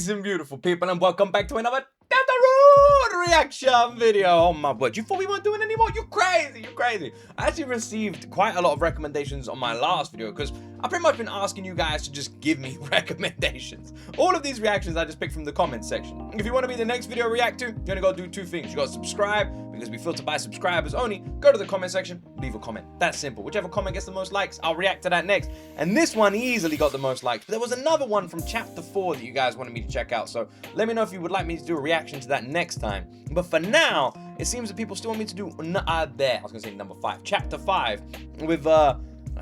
and beautiful people, and welcome back to another Deltarune reaction video. Oh my word, you thought we weren't doing anymore? You crazy, you crazy. I actually received quite a lot of recommendations on my last video because I've pretty much been asking you guys to just give me recommendations. All of these reactions I just picked from the comments section. If you want to be the next video I react to, you're gonna go do two things. You gotta subscribe, because we filter by subscribers only. Go to the comment section, leave a comment. That's simple. Whichever comment gets the most likes, I'll react to that next. And this one easily got the most likes. But there was another one from chapter 4 that you guys wanted me to check out. So let me know if you would like me to do a reaction to that next time. But for now, it seems that people still want me to do I was gonna say number 5, chapter 5 with I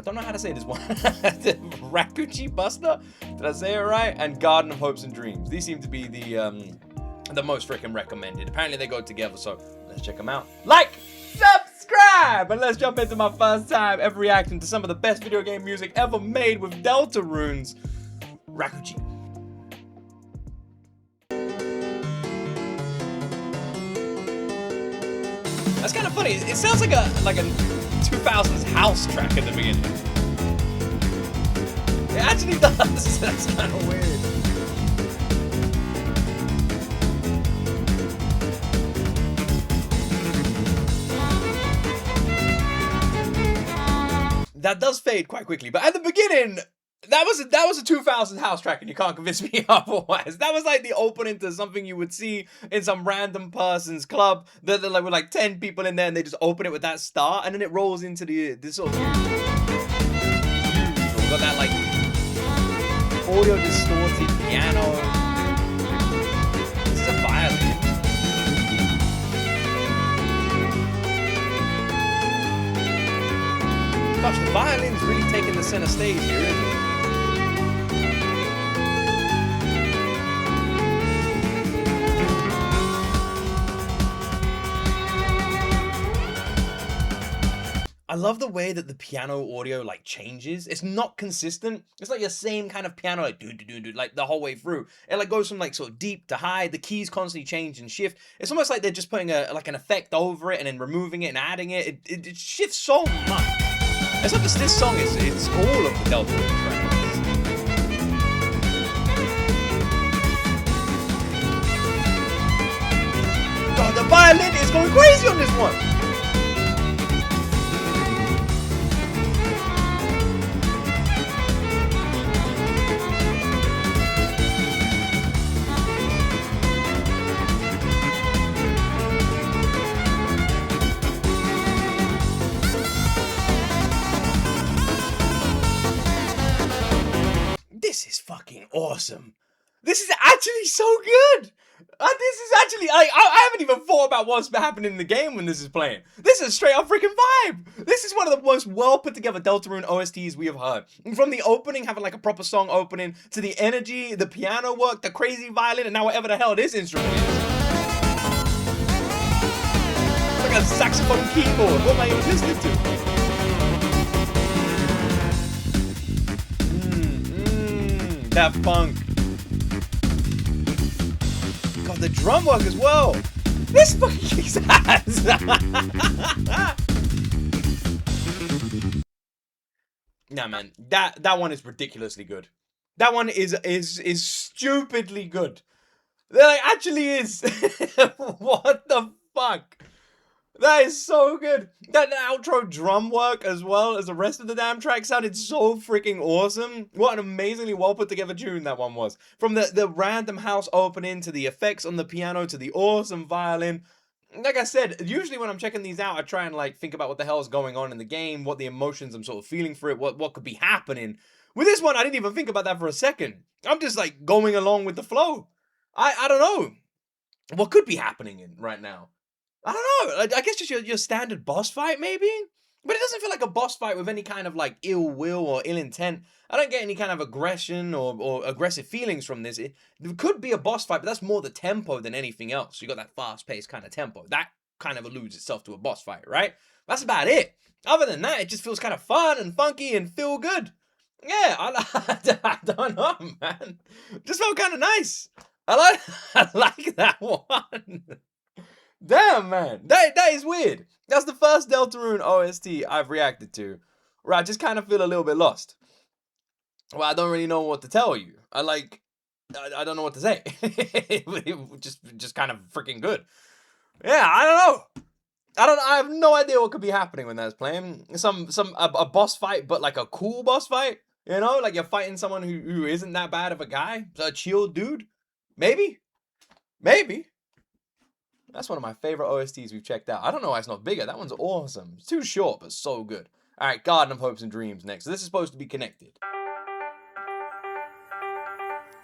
don't know how to say this one. Rakuichi Buster? Did I say it right? And Garden of Hopes and Dreams. These seem to be the most freaking recommended. Apparently they go together, so let's check them out. Like, subscribe, and let's jump into my first time ever reacting to some of the best video game music ever made with Deltarune's Rakuichi. That's kind of funny. It sounds like a 2000s house track at the beginning. It actually does. That's kind of weird. That does fade quite quickly, but at the beginning, that was a 2000s house track, and you can't convince me otherwise. That was like the opening to something you would see in some random person's club. They're like with like 10 people in there, and they just open it with that start, and then it rolls into this sort of. We got that like audio distorted piano. This is a violin. Gosh, the violin's really taking the center stage here, isn't it? I love the way that the piano audio like changes. It's not consistent. It's like the same kind of piano, like do like the whole way through. It like goes from like sort of deep to high. The keys constantly change and shift. It's almost like they're just putting like an effect over it and then removing it and adding it. It shifts so much. It's not just this song. It's all of the Deltarune tracks. God, the violin is going crazy on this one. This is fucking awesome. This is actually so good. This is actually, I haven't even thought about what's happening in the game when this is playing. This is a straight up freaking vibe. This is one of the most well put together Deltarune OSTs we have heard. From the opening, having like a proper song opening, to the energy, the piano work, the crazy violin, and now whatever the hell this instrument is. It's like a saxophone keyboard. What am I even listening to? That funk. God, the drum work as well. This fucking kicks ass. Nah, man, that one is ridiculously good. That one is stupidly good. That like, actually is. What the fuck? That is so good. That outro drum work as well as the rest of the damn track sounded so freaking awesome. What an amazingly well put together tune that one was. From the random house opening to the effects on the piano to the awesome violin. Like I said, usually when I'm checking these out, I try and like think about what the hell is going on in the game, what the emotions I'm sort of feeling for it, what could be happening. With this one, I didn't even think about that for a second. I'm just like going along with the flow. I don't know what could be happening in right now. I don't know, I guess just your standard boss fight, maybe? But it doesn't feel like a boss fight with any kind of, like, ill will or ill intent. I don't get any kind of aggression or aggressive feelings from this. It could be a boss fight, but that's more the tempo than anything else. You got that fast-paced kind of tempo. That kind of alludes itself to a boss fight, right? That's about it. Other than that, it just feels kind of fun and funky and feel good. Yeah, I don't know, man. Just felt kind of nice. I like that one. Damn, man. That is weird. That's the first Deltarune OST I've reacted to where I just kind of feel a little bit lost. Well, I don't really know what to tell you. I don't know what to say. just kind of freaking good. Yeah, I don't know. I have no idea what could be happening when that's playing. A boss fight, but like a cool boss fight. You know, like you're fighting someone who isn't that bad of a guy. A chill dude. Maybe. That's one of my favorite OSTs we've checked out. I don't know why it's not bigger. That one's awesome. It's too short, but so good. All right, Garden of Hopes and Dreams next. So this is supposed to be connected.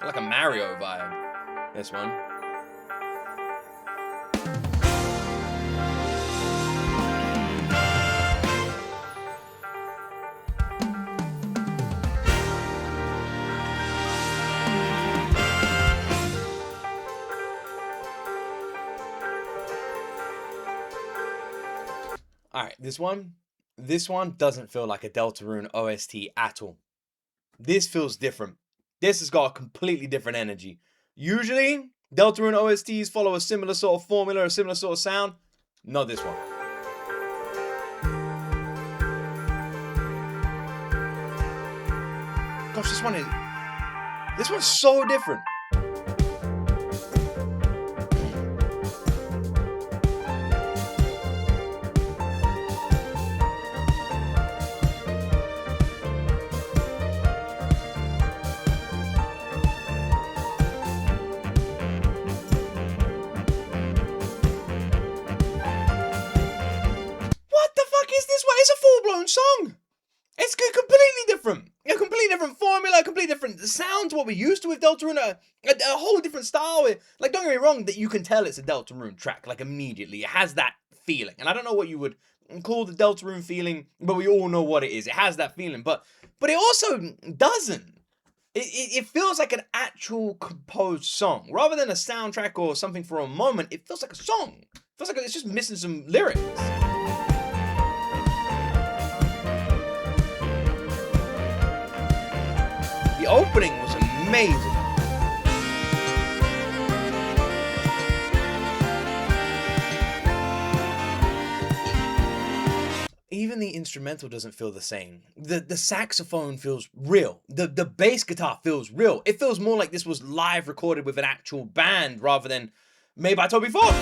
Like a Mario vibe. This one. Alright, this one doesn't feel like a Deltarune OST at all. This feels different. This has got a completely different energy. Usually, Deltarune OSTs follow a similar sort of formula, a similar sort of sound. Not this one. Gosh, this one's so different. It's a full-blown song. It's completely different. A completely different formula, a completely different sound to what we're used to with Deltarune. A whole different style. Like, don't get me wrong, that you can tell it's a Deltarune track, like, immediately. It has that feeling. And I don't know what you would call the Deltarune feeling, but we all know what it is. It has that feeling. But it also doesn't. It feels like an actual composed song. Rather than a soundtrack or something for a moment, it feels like a song. It feels like it's just missing some lyrics. The opening was amazing. Even the instrumental doesn't feel the same. The saxophone feels real. The bass guitar feels real. It feels more like this was live recorded with an actual band rather than made by Toby Fox.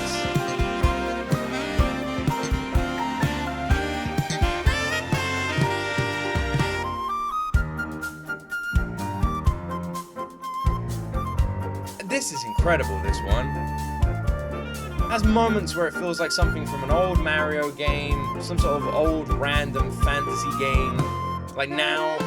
This is incredible, this one. It has moments where it feels like something from an old Mario game, some sort of old random fantasy game. Like now,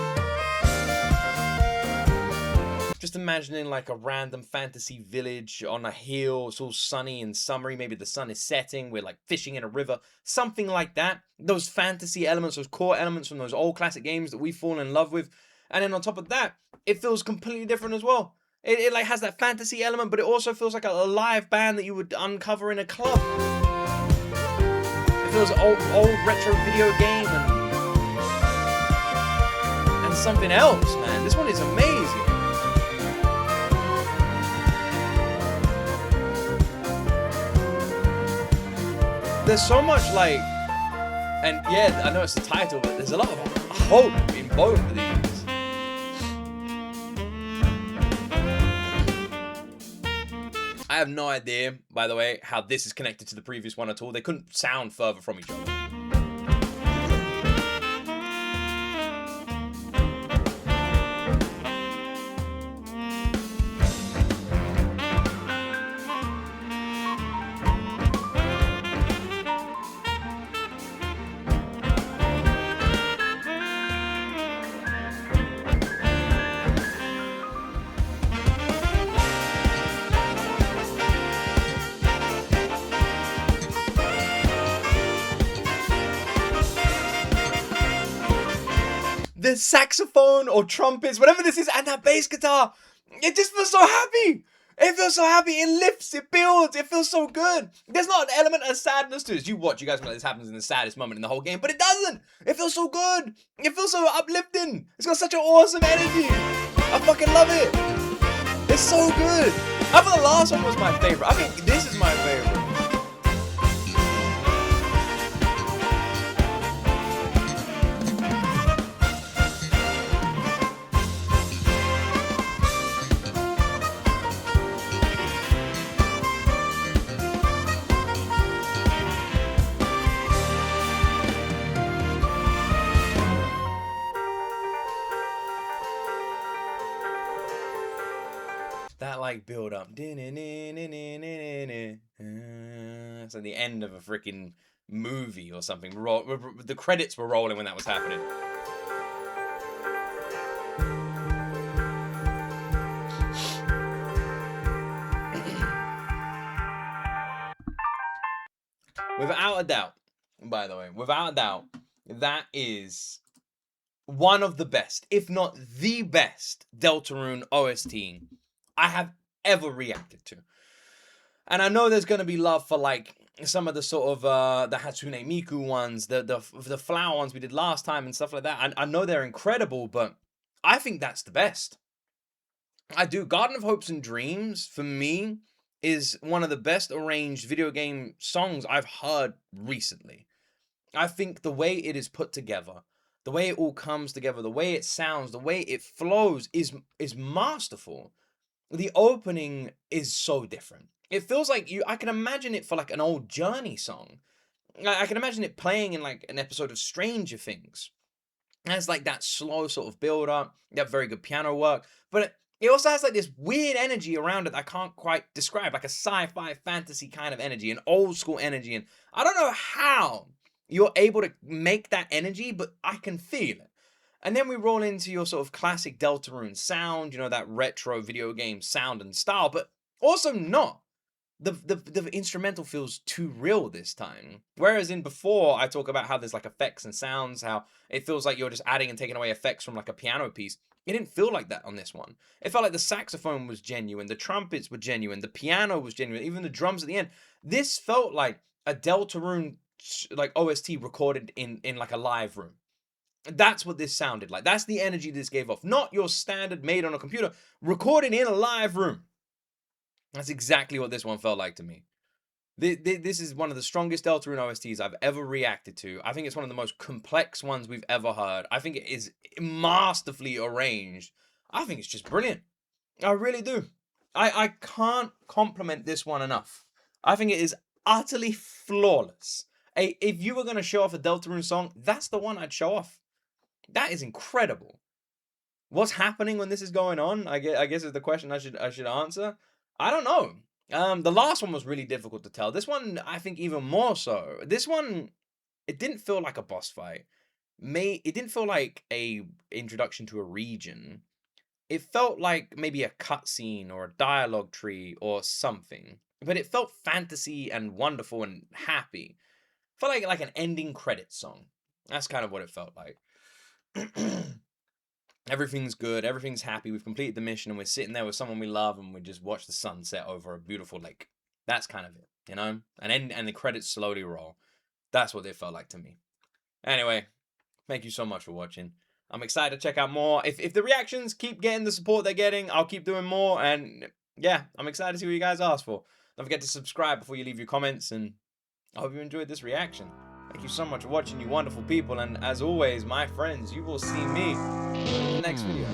just imagining like a random fantasy village on a hill. It's all sunny and summery. Maybe the sun is setting. We're like fishing in a river. Something like that. Those fantasy elements, those core elements from those old classic games that we fall in love with. And then on top of that, it feels completely different as well. It like has that fantasy element, but it also feels like a live band that you would uncover in a club. It feels an old retro video game and something else, man. This one is amazing. There's so much like, and yeah, I know it's the title, but there's a lot of hope in both of these. I have no idea, by the way, how this is connected to the previous one at all. They couldn't sound further from each other. The saxophone or trumpets, whatever this is, and that bass guitar, it just feels so happy. It feels so happy. It lifts, it builds, it feels so good. There's not an element of sadness to this. You watch, you guys know this happens in the saddest moment in the whole game, but it doesn't. It feels so good. It feels so uplifting. It's got such an awesome energy. I fucking love it. It's so good. I thought the last one was my favorite. I think this is my favorite. That like build up. It's like the end of a freaking movie or something. The credits were rolling when that was happening. Without a doubt, by the way, without a doubt, that is one of the best, if not the best, Deltarune OST I have ever reacted to. And I know there's gonna be love for like some of the sort of the Hatsune Miku ones, the flower ones we did last time and stuff like that. I know they're incredible, but I think that's the best. I do. Garden of Hopes and Dreams for me is one of the best arranged video game songs I've heard recently. I think the way it is put together, the way it all comes together, the way it sounds, the way it flows is masterful. The opening is so different. It feels like I can imagine it for like an old Journey song. I can imagine it playing in like an episode of Stranger Things. It has like that slow sort of build up, that very good piano work, but it also has like this weird energy around it that I can't quite describe, like a sci-fi fantasy kind of energy, an old school energy, and I don't know how you're able to make that energy, but I can feel it. And then we roll into your sort of classic Deltarune sound, you know, that retro video game sound and style, but also not. The instrumental feels too real this time. Whereas in before, I talk about how there's like effects and sounds, how it feels like you're just adding and taking away effects from like a piano piece. It didn't feel like that on this one. It felt like the saxophone was genuine, the trumpets were genuine, the piano was genuine, even the drums at the end. This felt like a Deltarune like OST recorded in like a live room. That's what this sounded like. That's the energy this gave off. Not your standard made on a computer, recorded in a live room. That's exactly what this one felt like to me. This is one of the strongest Deltarune OSTs I've ever reacted to. I think it's one of the most complex ones we've ever heard. I think it is masterfully arranged. I think it's just brilliant. I really do. I can't compliment this one enough. I think it is utterly flawless. If you were going to show off a Deltarune song, that's the one I'd show off. That is incredible. What's happening when this is going on? I guess is the question I should answer. I don't know. The last one was really difficult to tell. This one, I think, even more so. This one, it didn't feel like a boss fight. It didn't feel like a introduction to a region. It felt like maybe a cutscene or a dialogue tree or something. But it felt fantasy and wonderful and happy. It felt like an ending credits song. That's kind of what it felt like. Everything's good, everything's happy, we've completed the mission, and we're sitting there with someone we love, and we just watch the sunset over a beautiful lake. That's kind of it, you know? And the credits slowly roll. That's what it felt like to me. Anyway, thank you so much for watching. I'm excited to check out more. If the reactions keep getting the support they're getting, I'll keep doing more, and yeah, I'm excited to see what you guys ask for. Don't forget to subscribe before you leave your comments, and I hope you enjoyed this reaction. Thank you so much for watching, you wonderful people, and as always, my friends, you will see me in the next video.